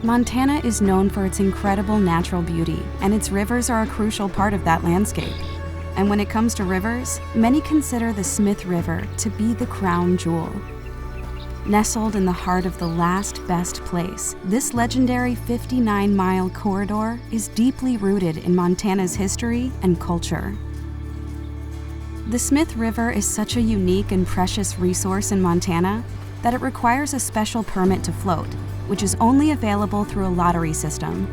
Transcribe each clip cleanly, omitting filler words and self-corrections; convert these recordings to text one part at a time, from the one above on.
Montana is known for its incredible natural beauty, and its rivers are a crucial part of that landscape. And when it comes to rivers, many consider the Smith River to be the crown jewel. Nestled in the heart of the last best place, this legendary 59-mile corridor is deeply rooted in Montana's history and culture. The Smith River is such a unique and precious resource in Montana that it requires a special permit to float, which is only available through a lottery system.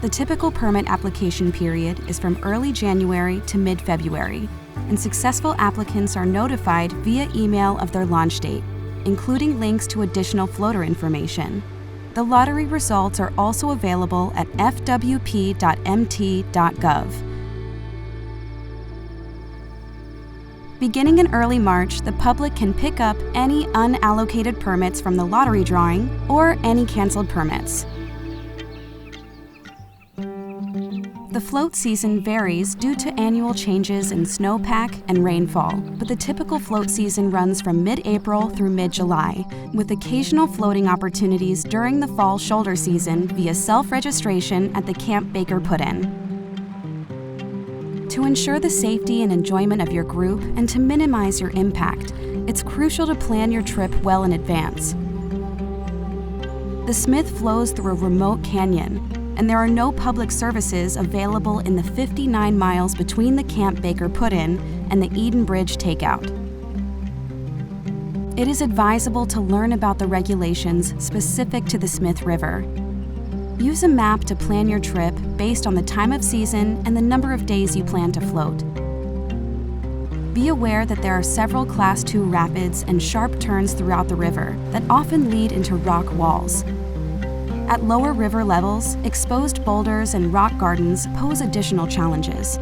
The typical permit application period is from early January to mid-February, and successful applicants are notified via email of their launch date, including links to additional floater information. The lottery results are also available at fwp.mt.gov. Beginning in early March, the public can pick up any unallocated permits from the lottery drawing or any canceled permits. The float season varies due to annual changes in snowpack and rainfall, but the typical float season runs from mid-April through mid-July, with occasional floating opportunities during the fall shoulder season via self-registration at the Camp Baker Put-In. To ensure the safety and enjoyment of your group and to minimize your impact, it's crucial to plan your trip well in advance. The Smith flows through a remote canyon, and there are no public services available in the 59 miles between the Camp Baker Put-In and the Eden Bridge Takeout. It is advisable to learn about the regulations specific to the Smith River. Use a map to plan your trip based on the time of season and the number of days you plan to float. Be aware that there are several Class 2 rapids and sharp turns throughout the river that often lead into rock walls. At lower river levels, exposed boulders and rock gardens pose additional challenges.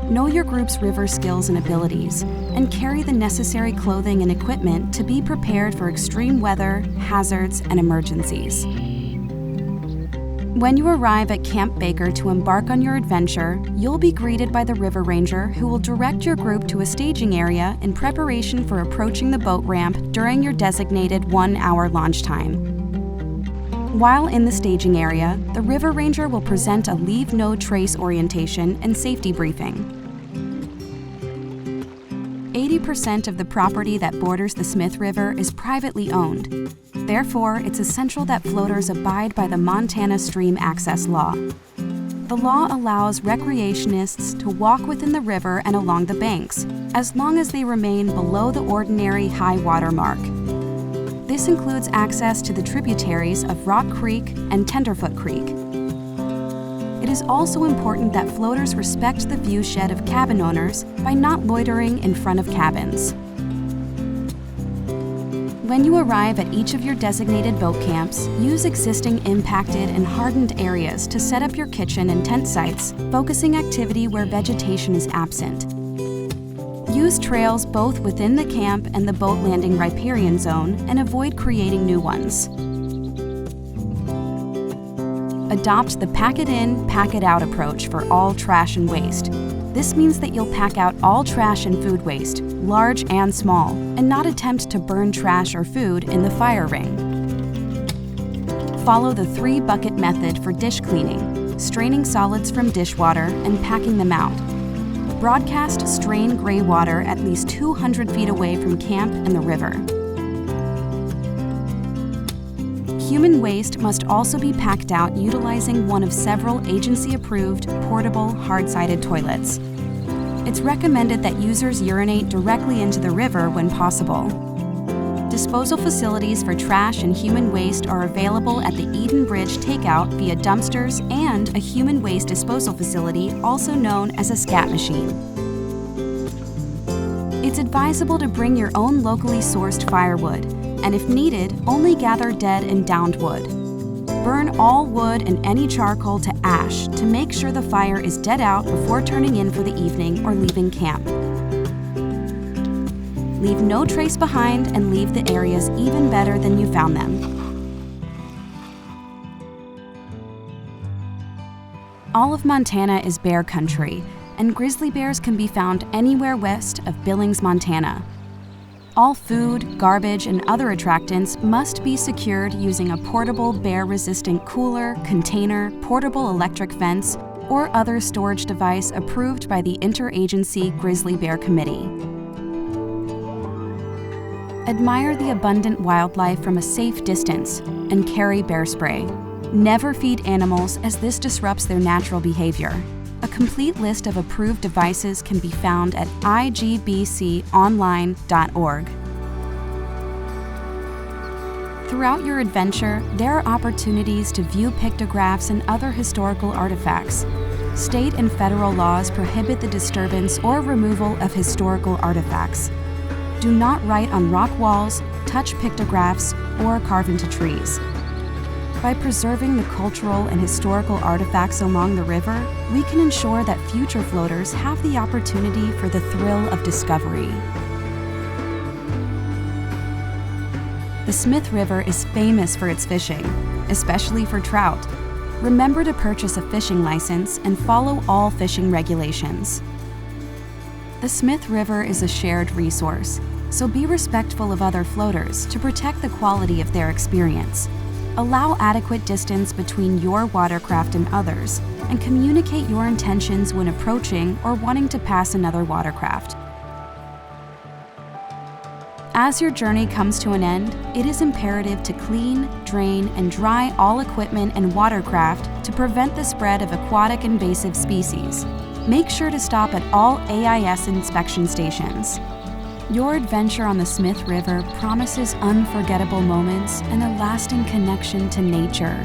Know your group's river skills and abilities, and carry the necessary clothing and equipment to be prepared for extreme weather, hazards, and emergencies. When you arrive at Camp Baker to embark on your adventure, you'll be greeted by the river ranger who will direct your group to a staging area in preparation for approaching the boat ramp during your designated 1-hour launch time. While in the staging area, the river ranger will present a leave no trace orientation and safety briefing. 80% of the property that borders the Smith River is privately owned. Therefore, it's essential that floaters abide by the Montana Stream Access Law. The law allows recreationists to walk within the river and along the banks, as long as they remain below the ordinary high water mark. This includes access to the tributaries of Rock Creek and Tenderfoot Creek. It is also important that floaters respect the viewshed of cabin owners by not loitering in front of cabins. When you arrive at each of your designated boat camps, use existing impacted and hardened areas to set up your kitchen and tent sites, focusing activity where vegetation is absent. Use trails both within the camp and the boat landing riparian zone and avoid creating new ones. Adopt the pack it in, pack it out approach for all trash and waste. This means that you'll pack out all trash and food waste, large and small, and not attempt to burn trash or food in the fire ring. Follow the 3-bucket method for dish cleaning, straining solids from dishwater and packing them out. Broadcast strain gray water at least 200 feet away from camp and the river. Human waste must also be packed out utilizing one of several agency-approved, portable, hard-sided toilets. It's recommended that users urinate directly into the river when possible. Disposal facilities for trash and human waste are available at the Eden Bridge Takeout via dumpsters and a human waste disposal facility, also known as a scat machine. It's advisable to bring your own locally sourced firewood, and if needed, only gather dead and downed wood. Burn all wood and any charcoal to ash to make sure the fire is dead out before turning in for the evening or leaving camp. Leave no trace behind and leave the areas even better than you found them. All of Montana is bear country, and grizzly bears can be found anywhere west of Billings, Montana. All food, garbage, and other attractants must be secured using a portable bear-resistant cooler, container, portable electric fence, or other storage device approved by the Interagency Grizzly Bear Committee. Admire the abundant wildlife from a safe distance and carry bear spray. Never feed animals, as this disrupts their natural behavior. A complete list of approved devices can be found at igbconline.org. Throughout your adventure, there are opportunities to view pictographs and other historical artifacts. State and federal laws prohibit the disturbance or removal of historical artifacts. Do not write on rock walls, touch pictographs, or carve into trees. By preserving the cultural and historical artifacts along the river, we can ensure that future floaters have the opportunity for the thrill of discovery. The Smith River is famous for its fishing, especially for trout. Remember to purchase a fishing license and follow all fishing regulations. The Smith River is a shared resource, so be respectful of other floaters to protect the quality of their experience. Allow adequate distance between your watercraft and others, and communicate your intentions when approaching or wanting to pass another watercraft. As your journey comes to an end, it is imperative to clean, drain, and dry all equipment and watercraft to prevent the spread of aquatic invasive species. Make sure to stop at all AIS inspection stations. Your adventure on the Smith River promises unforgettable moments and a lasting connection to nature.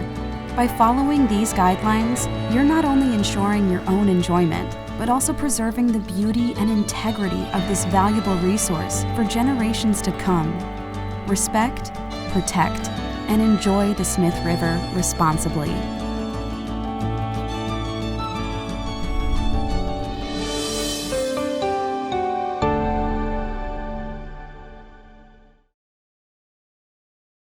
By following these guidelines, you're not only ensuring your own enjoyment, but also preserving the beauty and integrity of this valuable resource for generations to come. Respect, protect, and enjoy the Smith River responsibly.